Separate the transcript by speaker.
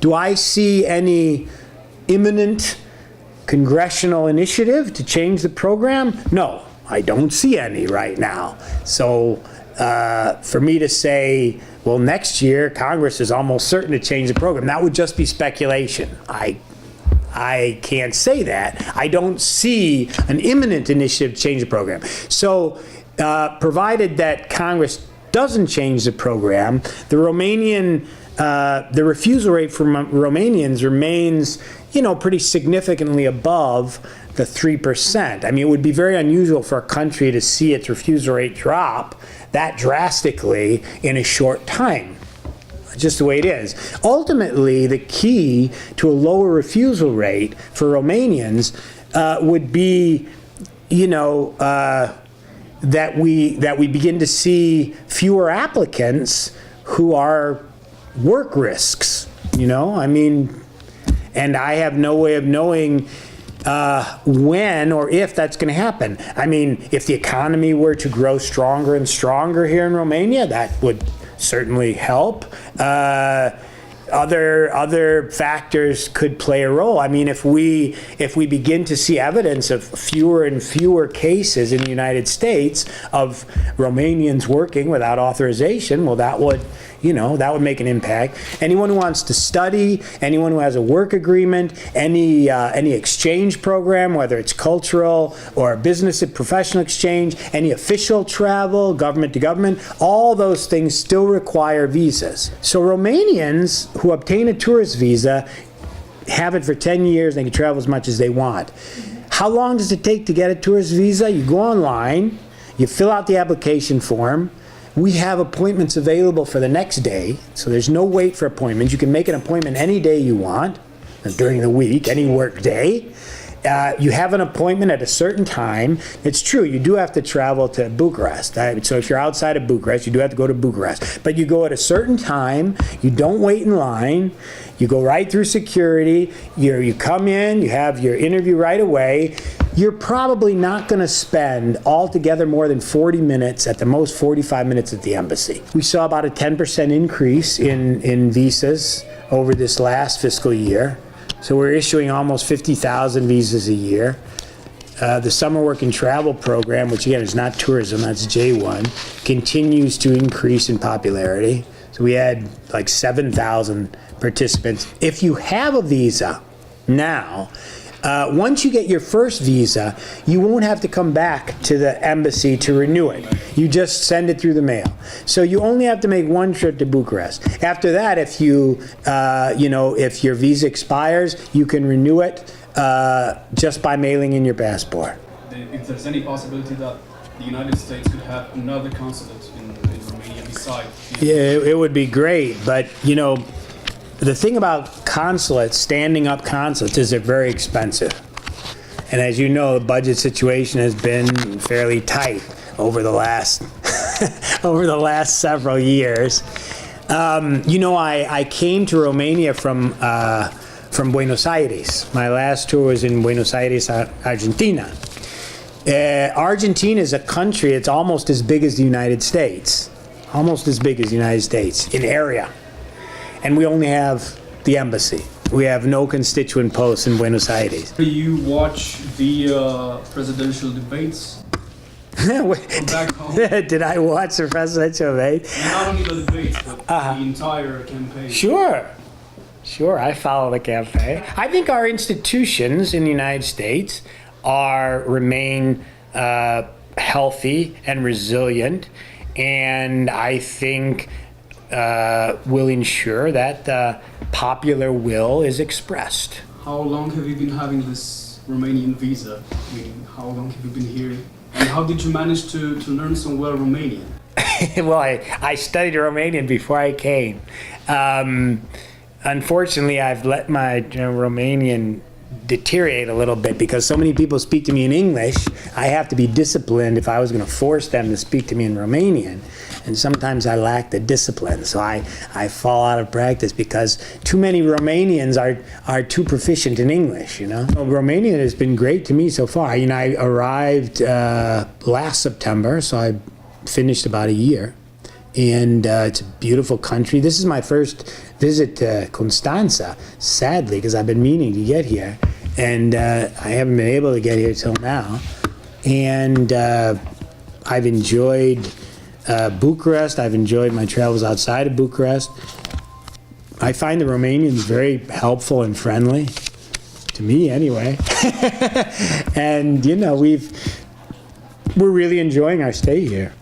Speaker 1: Do I see any imminent congressional initiative to change the program? No, I don't see any right now. So for me to say, well, next year Congress is almost certain to change the program, that would just be speculation. I can't say that. I don't see an imminent initiative to change the program. So provided that Congress doesn't change the program, the refusal rate for Romanians remains, pretty significantly above the 3%. I mean, it would be very unusual for a country to see its refusal rate drop that drastically in a short time. Just the way it is. Ultimately, the key to a lower refusal rate for Romanians would be, that we begin to see fewer applicants who are work risks. I mean, and I have no way of knowing when or if that's going to happen. I mean, if the economy were to grow stronger and stronger here in Romania, that would certainly help. Other factors could play a role. I mean, if we begin to see evidence of fewer and fewer cases in the United States of Romanians working without authorization, well, that would make an impact. Anyone who wants to study, anyone who has a work agreement, any exchange program, whether it's cultural or business and professional exchange, any official travel, government to government, all those things still require visas. So Romanians who obtain a tourist visa have it for 10 years, they can travel as much as they want. How long does it take to get a tourist visa? You go online, you fill out the application form. We have appointments available for the next day, so there's no wait for appointments. You can make an appointment any day you want, during the week, any work day. You have an appointment at a certain time. It's true, you do have to travel to Bucharest. So if you're outside of Bucharest, you do have to go to Bucharest. But you go at a certain time, you don't wait in line, you go right through security, you come in, you have your interview right away. You're probably not going to spend altogether more than 40 minutes, at the most 45 minutes at the embassy. We saw about a 10% increase in visas over this last fiscal year. So we're issuing almost 50,000 visas a year. The summer work and travel program, which again is not tourism, that's J1, continues to increase in popularity. So we had like 7,000 participants. If you have a visa now, once you get your first visa, you won't have to come back to the embassy to renew it. You just send it through the mail. So you only have to make one trip to Bucharest. After that, if if your visa expires, you can renew it just by mailing in your passport.
Speaker 2: If there's any possibility that the United States could have another consulate in Romania besides...
Speaker 1: Yeah, it would be great, but the thing about consulates, standing up consulates, is they're very expensive. And as you know, the budget situation has been fairly tight over the last several years. I came to Romania from Buenos Aires. My last tour was in Buenos Aires, Argentina. Argentina is a country, it's almost as big as the United States. Almost as big as the United States in area. And we only have the embassy. We have no constituent posts in Buenos Aires.
Speaker 2: Do you watch the presidential debates from back home?
Speaker 1: Did I watch the presidential debate?
Speaker 2: Not only the debates, but the entire campaign.
Speaker 1: Sure, I follow the campaign. I think our institutions in the United States remain healthy and resilient, and I think will ensure that the popular will is expressed.
Speaker 2: How long have you been having this Romanian visa? Meaning, how long have you been here? And how did you manage to learn so well Romanian?
Speaker 1: Well, I studied Romanian before I came. Unfortunately, I've let my Romanian deteriorate a little bit because so many people speak to me in English. I have to be disciplined if I was going to force them to speak to me in Romanian. And sometimes I lack the discipline, so I fall out of practice because too many Romanians are too proficient in English, So Romanian has been great to me so far. I arrived last September, so I finished about a year. and it's a beautiful country. This is my first visit to Constanza, sadly, because I've been meaning to get here, and I haven't been able to get here till now. And I've enjoyed Bucharest. I've enjoyed my travels outside of Bucharest. I find the Romanians very helpful and friendly, to me anyway. And, you know, we're really enjoying our stay here.